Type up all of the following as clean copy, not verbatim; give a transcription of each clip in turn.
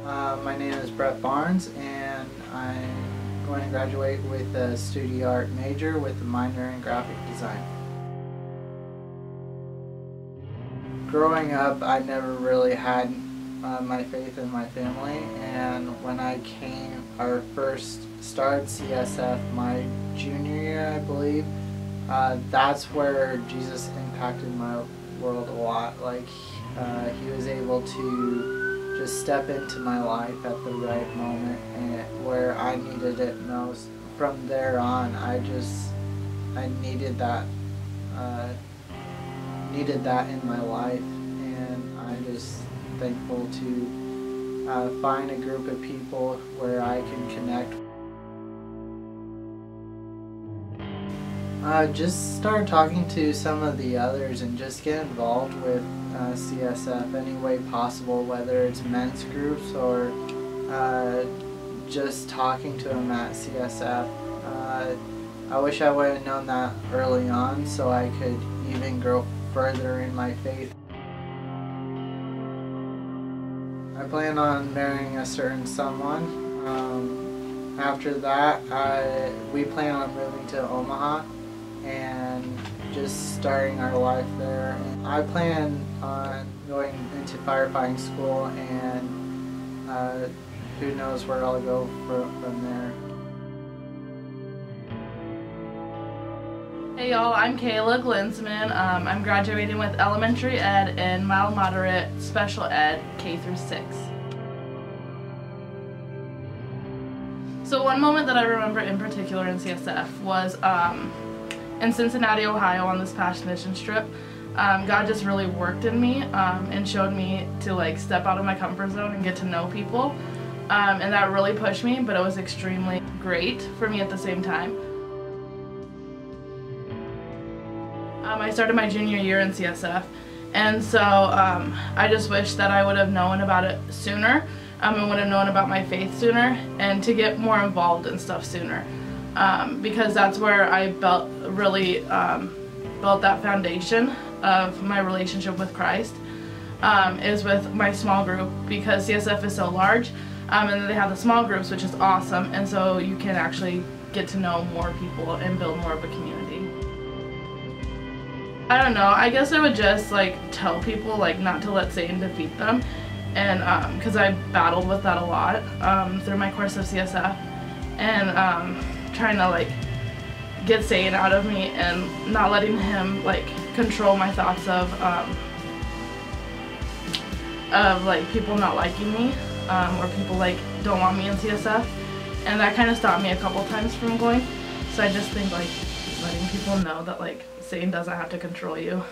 My name is Brett Barnes, and I'm going to graduate with a studio art major with a minor in graphic design. Growing up, I never really had my faith in my family, and when I came, our first started CSF my junior year, I believe, that's where Jesus impacted my world a lot. Like, he was able to just step into my life at the right moment and where I needed it most. From there on, I needed that in my life, and I'm just thankful to find a group of people where I can connect. Just start talking to some of the others and just get involved with CSF any way possible, whether it's men's groups or just talking to them at CSF. I wish I would have known that early on so I could even grow further in my faith. I plan on marrying a certain someone. After that, we plan on moving to Omaha and just starting our life there. And I plan on going into firefighting school, and who knows where I'll go from there. Hey y'all, I'm Kayla Glinsmann. I'm graduating with elementary ed and mild moderate special ed K through 6. So one moment that I remember in particular in CSF was in Cincinnati, Ohio, on this past mission trip. God just really worked in me and showed me to step out of my comfort zone and get to know people, and that really pushed me, but it was extremely great for me at the same time. I started my junior year in CSF, and so I just wish that I would have known about it sooner and would have known about my faith sooner and to get more involved in stuff sooner, because that's where I really built that foundation of my relationship with Christ, is with my small group, because CSF is so large, and then they have the small groups, which is awesome, and so you can actually get to know more people and build more of a community. I don't know, I guess I would just tell people not to let Satan defeat them, and because I battled with that a lot through my course of CSF, and trying to get Satan out of me and not letting him control my thoughts of people not liking me, or people don't want me in CSF, and that kind of stopped me a couple times from going. So I just think letting people know that Satan doesn't have to control you.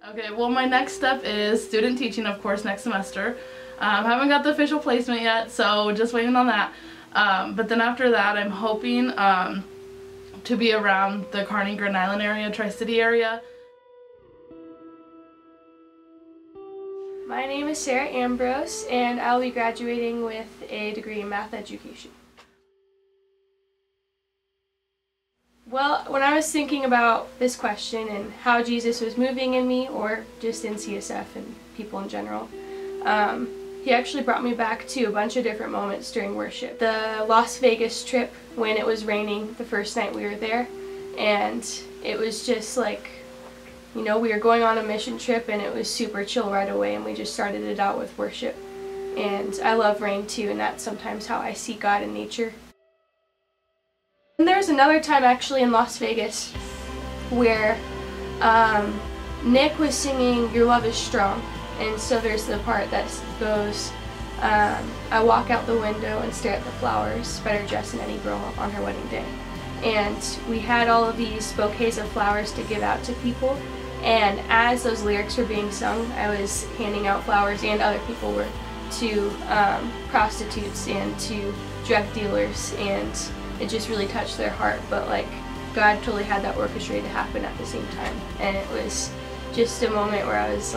Okay, well, my next step is student teaching, of course, next semester. Haven't got the official placement yet, so just waiting on that. But then after that, I'm hoping to be around the Kearney, Grand Island area, Tri-City area. My name is Sara Ambrose, and I'll be graduating with a degree in math education. Well, when I was thinking about this question and how Jesus was moving in me, or just in CSF and people in general, he actually brought me back to a bunch of different moments during worship. The Las Vegas trip, when it was raining the first night we were there, and it was just we were going on a mission trip and it was super chill right away, and we just started it out with worship. And I love rain too, and that's sometimes how I see God in nature. And there was another time actually in Las Vegas where Nick was singing "Your Love Is Strong," and so there's the part that goes, I walk out the window and stare at the flowers, better dressed than any girl on her wedding day. And we had all of these bouquets of flowers to give out to people, and as those lyrics were being sung, I was handing out flowers, and other people were, to prostitutes and to drug dealers, and it just really touched their heart. But God totally had that orchestrated to happen at the same time, and it was just a moment where I was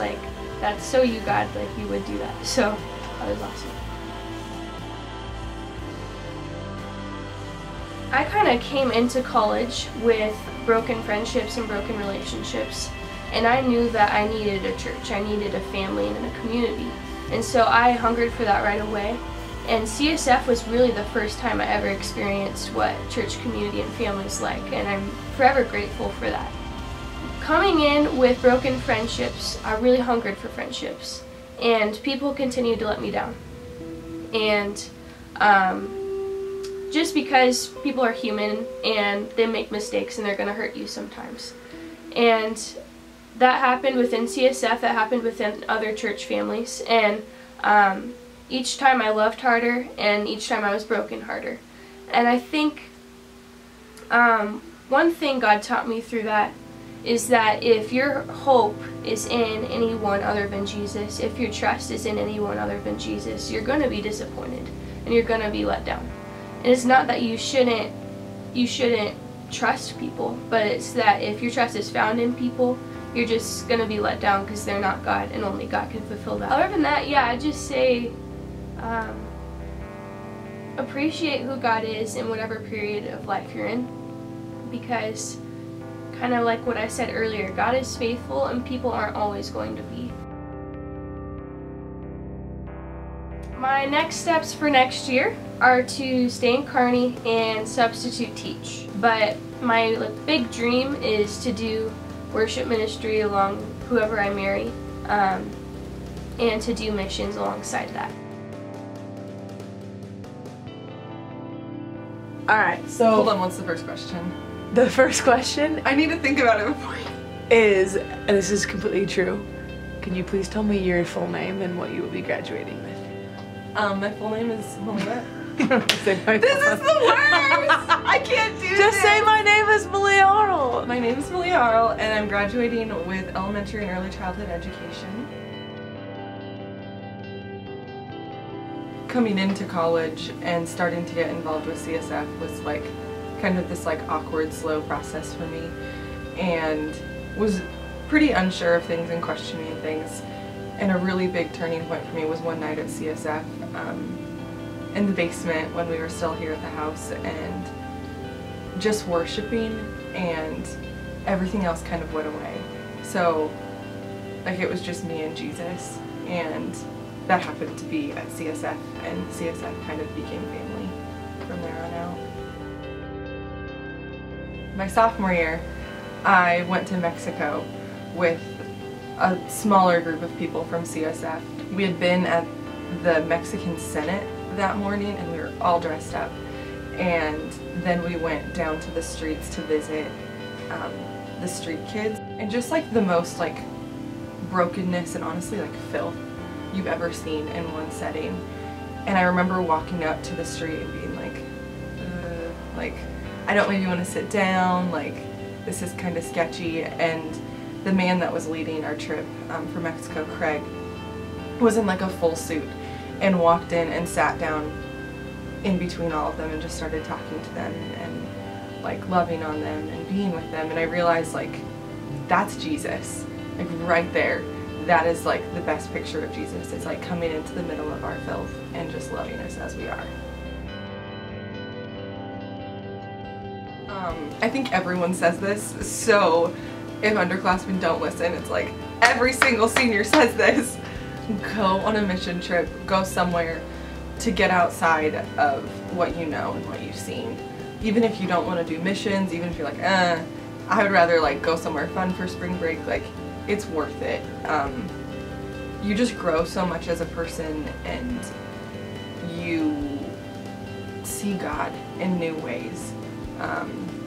that's so you, God, you would do that. So that was awesome. I kind of came into college with broken friendships and broken relationships, And I knew that I needed a church, I needed a family and a community. And so I hungered for that right away. And CSF was really the first time I ever experienced what church community and family is like, and I'm forever grateful for that. Coming in with broken friendships, I really hungered for friendships, and people continued to let me down. And just because people are human and they make mistakes and they're going to hurt you sometimes. And that happened within CSF, that happened within other church families, and each time I loved harder, and each time I was broken harder. And I think one thing God taught me through that is that if your hope is in anyone other than Jesus, if your trust is in anyone other than Jesus, you're going to be disappointed and you're going to be let down. And it's not that you shouldn't trust people, but it's that if your trust is found in people, you're just going to be let down because they're not God, and only God can fulfill that. Other than that, yeah, I just say appreciate who God is in whatever period of life you're in, because kind of like what I said earlier, God is faithful and people aren't always going to be. My next steps for next year are to stay in Kearney and substitute teach, but my big dream is to do worship ministry along whoever I marry, and to do missions alongside that. Alright, so hold on, what's the first question? The first question I need to think about it before is, and this is completely true, can you please tell me your full name and what you will be graduating with? My full name is Malia. This is the worst! I can't do this! Just say my name is Malia Arlt. My name is Malia Arlt, and I'm graduating with elementary and early childhood education. Coming into college and starting to get involved with CSF was like kind of this like awkward, slow process for me, and was pretty unsure of things and questioning things. And a really big turning point for me was one night at CSF in the basement when we were still here at the house, and just worshiping, and everything else kind of went away. So like it was just me and Jesus, and that happened to be at CSF, and CSF kind of became family from there on out. My sophomore year, I went to Mexico with a smaller group of people from CSF. We had been at the Mexican Senate that morning, and we were all dressed up, and then we went down to the streets to visit the street kids, and just like the most like brokenness and honestly like filth you've ever seen in one setting. And I remember walking up to the street and being like I don't maybe want to sit down, like this is kind of sketchy. And the man that was leading our trip from Mexico, Craig, was in like a full suit and walked in and sat down in between all of them and just started talking to them and like loving on them and being with them. And I realized like that's Jesus, like right there. That is like the best picture of Jesus. It's like coming into the middle of our filth and just loving us as we are. I think everyone says this, so if underclassmen don't listen, it's like every single senior says this. Go on a mission trip, go somewhere to get outside of what you know and what you've seen. Even if you don't want to do missions, even if you're like, I would rather like go somewhere fun for spring break, like it's worth it. You just grow so much as a person, and you see God in new ways.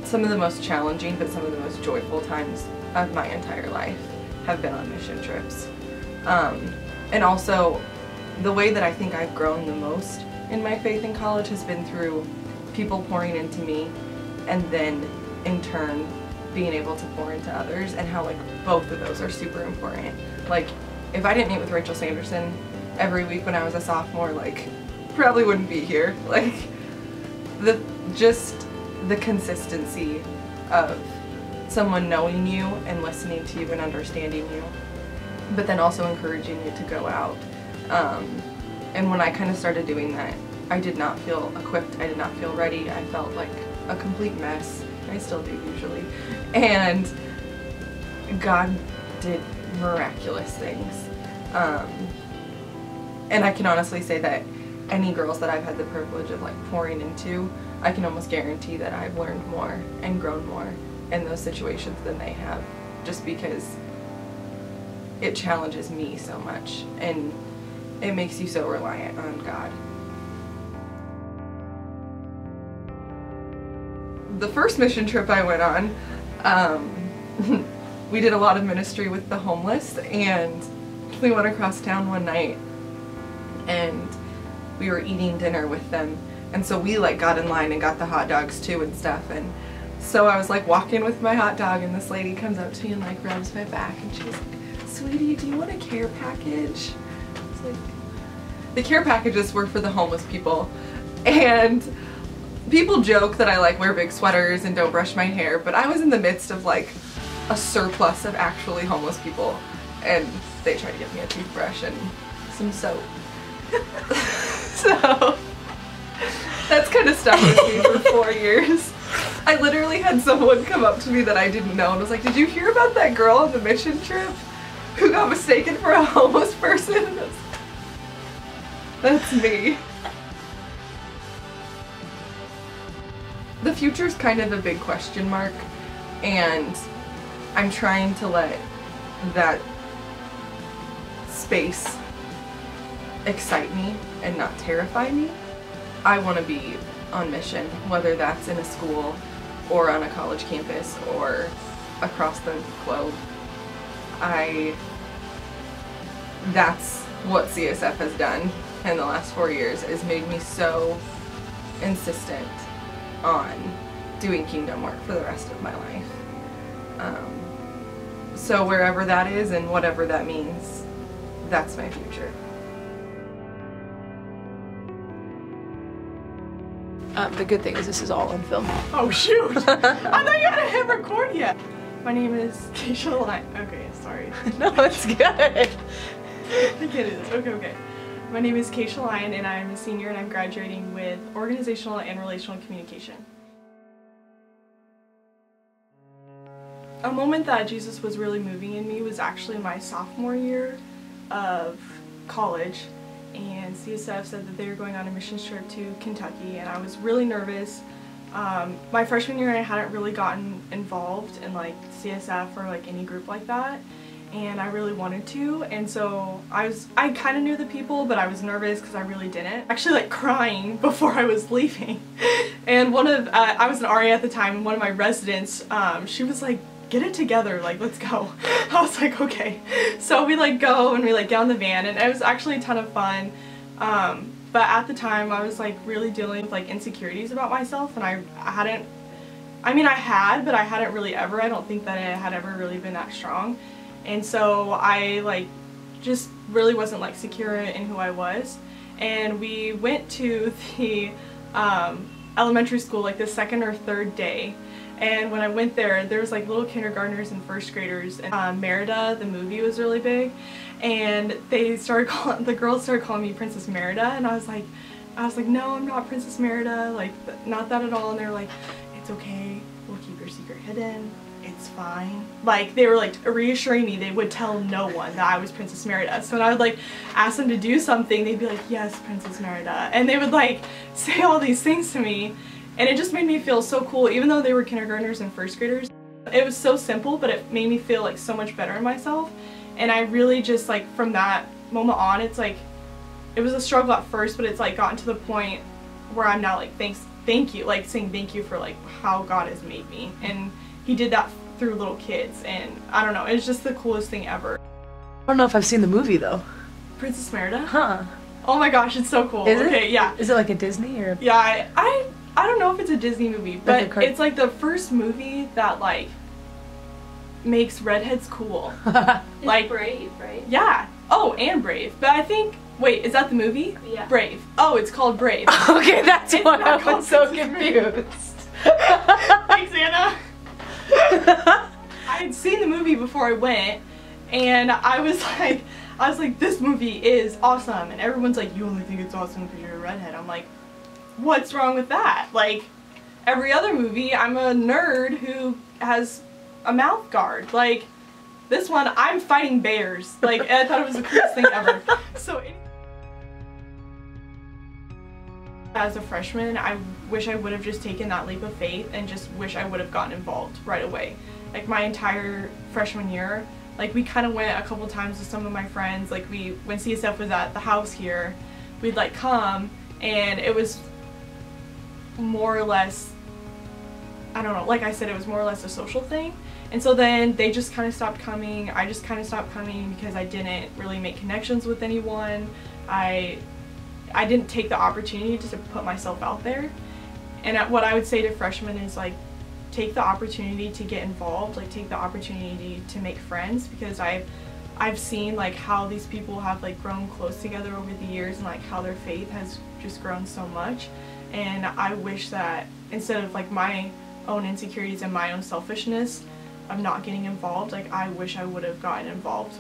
Some of the most challenging but some of the most joyful times of my entire life have been on mission trips. And also, the way that I think I've grown the most in my faith in college has been through people pouring into me, and then in turn being able to pour into others, and how like both of those are super important. Like if I didn't meet with Rachel Sanderson every week when I was a sophomore, like probably wouldn't be here. Like just the consistency of someone knowing you and listening to you and understanding you, but then also encouraging you to go out. And when I kind of started doing that, I did not feel equipped, I did not feel ready, I felt like a complete mess. I still do usually. And God did miraculous things. And I can honestly say that any girls that I've had the privilege of like pouring into, I can almost guarantee that I've learned more and grown more in those situations than they have, just because it challenges me so much and it makes you so reliant on God. The first mission trip I went on, we did a lot of ministry with the homeless, and we went across town one night and we were eating dinner with them, and so we like got in line and got the hot dogs too and stuff. And so I was like walking with my hot dog, and this lady comes up to me and like rubs my back, and she's like, "Sweetie, do you want a care package?" It's like, the care packages were for the homeless people, and people joke that I like wear big sweaters and don't brush my hair, but I was in the midst of like a surplus of actually homeless people, and they tried to give me a toothbrush and some soap. So that's kind of stuck with me for 4 years. I literally had someone come up to me that I didn't know and was like, "Did you hear about that girl on the mission trip who got mistaken for a homeless person?" That's me. The future's kind of a big question mark, and I'm trying to let that space excite me and not terrify me. I want to be on mission, whether that's in a school or on a college campus or across the globe. That's what CSF has done in the last 4 years, is made me so insistent on doing kingdom work for the rest of my life. So wherever that is and whatever that means, that's my future. The good thing is this is all on film. Oh shoot! I thought you hadn't hit record yet. My name is Cacia Lyon. Okay, sorry. No, it's good. I get it. Okay. My name is Cacia Lyon, and I'm a senior, and I'm graduating with Organizational and Relational Communication. A moment that Jesus was really moving in me was actually my sophomore year of college, and CSF said that they were going on a mission trip to Kentucky, and I was really nervous. My freshman year I hadn't really gotten involved in like CSF or like any group like that, and I really wanted to, and so I kind of knew the people, but I was nervous because I really didn't. Actually like crying before I was leaving. And I was an RA at the time, and one of my residents, she was like, "Get it together, like let's go." I was like, okay. So we like go and we like get on the van, and it was actually a ton of fun. But at the time I was like really dealing with like insecurities about myself, and I hadn't, I mean I had, but I hadn't really ever, I don't think that it had ever really been that strong. And so I like just really wasn't like secure in who I was. And we went to the elementary school like the second or third day. And when I went there was like little kindergartners and first graders, and Merida, the movie, was really big. And the girls started calling me Princess Merida, and I was like, "No, I'm not Princess Merida, like not that at all." And they were like, "It's okay, we'll keep your secret hidden. It's fine." Like they were like reassuring me they would tell no one that I was Princess Merida. So when I would like ask them to do something, they'd be like, "Yes, Princess Merida," and they would like say all these things to me, and it just made me feel so cool. Even though they were kindergartners and first graders, it was so simple, but it made me feel like so much better in myself. And I really just like from that moment on, it's like it was a struggle at first, but it's like gotten to the point where I'm now like thank you, like saying thank you for like how God has made me, and He did that through little kids, and I don't know, it's just the coolest thing ever. I don't know if I've seen the movie though. Princess Merida? Huh. Oh my gosh, it's so cool. Is it? Okay, yeah. Is it like a Disney or? Yeah, I don't know if it's a Disney movie, but it's like the first movie that like makes redheads cool. Like Brave, right? Yeah. Oh, and Brave. But I think, wait, is that the movie? Yeah. Brave. Oh, it's called Brave. Okay, that's It's why not I was so called confused. Thanks, Anna. I had seen the movie before I went, and I was like, this movie is awesome, and everyone's like, "You only think it's awesome because you're a redhead." I'm like, what's wrong with that? Like, every other movie, I'm a nerd who has a mouth guard. Like, This one, I'm fighting bears. Like, and I thought it was the coolest thing ever. So, as a freshman, I wish I would have just taken that leap of faith and just wish I would have gotten involved right away. Like my entire freshman year, like we kind of went a couple times with some of my friends. Like when CSF was at the house here, we'd like come, and it was more or less, I don't know, like I said, it was more or less a social thing. And so then they just kind of stopped coming. I just kind of stopped coming because I didn't really make connections with anyone. I didn't take the opportunity to put myself out there. And what I would say to freshmen is like, take the opportunity to get involved, like take the opportunity to make friends, because I've seen like how these people have like grown close together over the years, and like how their faith has just grown so much. And I wish that instead of like my own insecurities and my own selfishness of not getting involved, like I wish I would have gotten involved.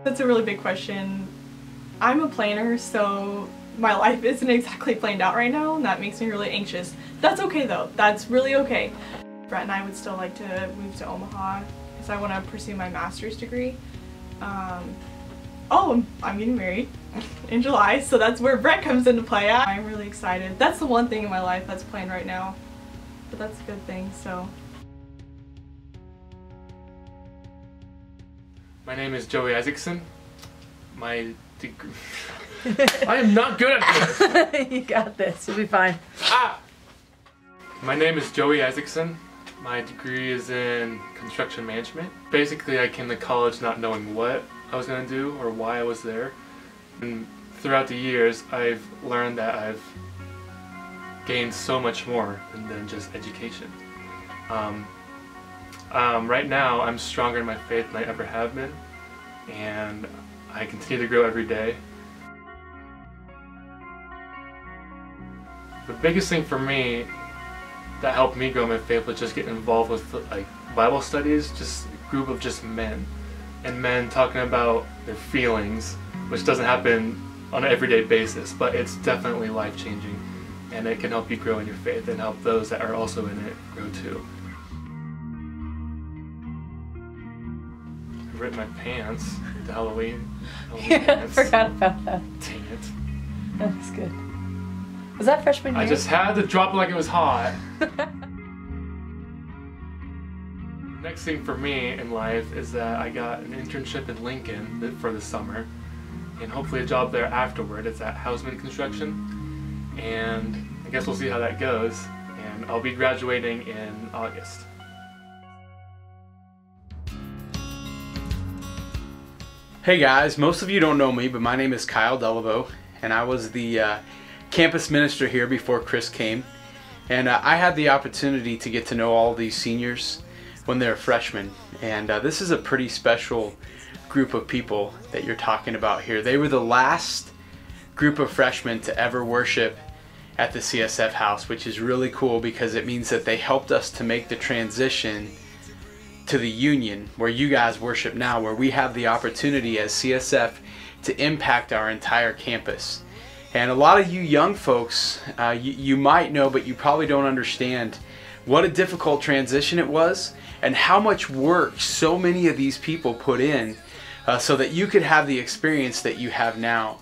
That's a really big question. I'm a planner, so my life isn't exactly planned out right now, and that makes me really anxious. That's okay though, that's really okay. Brett and I would still like to move to Omaha because I want to pursue my master's degree. I'm getting married in July, so that's where Brett comes into play. I'm really excited. That's the one thing in my life that's planned right now, but that's a good thing, so. My name is Joey Isaacson. My degree... I am not good at this! You got this, you'll be fine. Ah! My name is Joey Isaacson. My degree is in construction management. Basically, I came to college not knowing what I was going to do or why I was there. And throughout the years, I've learned that I've gained so much more than just education. Right now, I'm stronger in my faith than I ever have been, and I continue to grow every day. The biggest thing for me that helped me grow my faith was just getting involved with like Bible studies, just a group of just men, and men talking about their feelings, which doesn't happen on an everyday basis, but it's definitely life-changing, and it can help you grow in your faith and help those that are also in it grow too. I've ripped my pants to Halloween Yeah, I pants. forgot about that. Dang it. That was good. Was that freshman year? I just had to drop it like it was hot. Next thing for me in life is that I got an internship in Lincoln for the summer, and hopefully a job there afterward. It's at Houseman Construction, and I guess we'll see how that goes, and I'll be graduating in August. Hey guys, most of you don't know me, but my name is Kyle Dellevoet, and I was the campus minister here before Chris came. And I had the opportunity to get to know all these seniors when they're freshmen. And this is a pretty special group of people that you're talking about here. They were the last group of freshmen to ever worship at the CSF house, which is really cool because it means that they helped us to make the transition to the Union, where you guys worship now, where we have the opportunity as CSF to impact our entire campus. And a lot of you young folks, you might know, but you probably don't understand what a difficult transition it was and how much work so many of these people put in so that you could have the experience that you have now.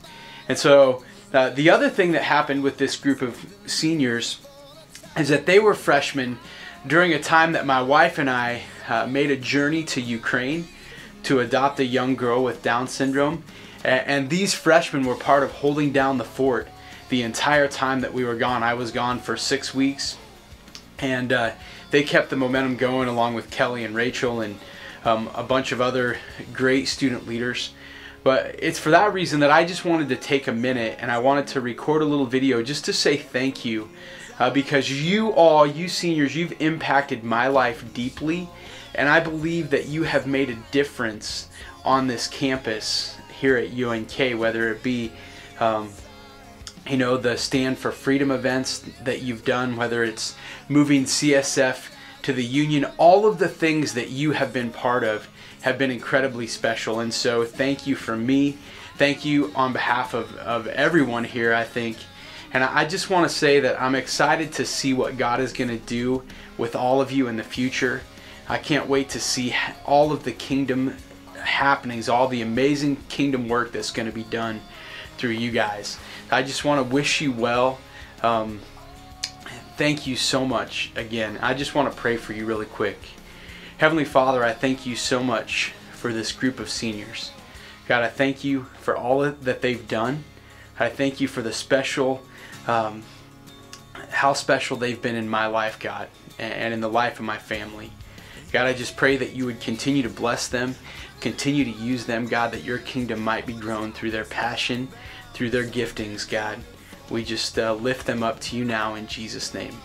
And so the other thing that happened with this group of seniors is that they were freshmen during a time that my wife and I made a journey to Ukraine to adopt a young girl with Down syndrome. And these freshmen were part of holding down the fort the entire time that we were gone. I was gone for 6 weeks, and they kept the momentum going along with Kelly and Rachel and a bunch of other great student leaders. But it's for that reason that I just wanted to take a minute and I wanted to record a little video just to say thank you. Because you seniors, you've impacted my life deeply, and I believe that you have made a difference on this campus here at UNK, whether it be the Stand for Freedom events that you've done, whether it's moving CSF to the Union. All of the things that you have been part of have been incredibly special, and so thank you from me. Thank you on behalf of everyone here, I think. And I just want to say that I'm excited to see what God is going to do with all of you in the future. I can't wait to see all of the kingdom happenings, all the amazing kingdom work that's going to be done through you guys. I just want to wish you well. Thank you so much again. I just want to pray for you really quick. Heavenly Father, I thank you so much for this group of seniors. God, I thank you for all that they've done. I thank you for the special, how special they've been in my life, God, and in the life of my family. God, I just pray that you would continue to bless them, continue to use them, God, that your kingdom might be grown through their passion, through their giftings, God. We just lift them up to you now in Jesus' name.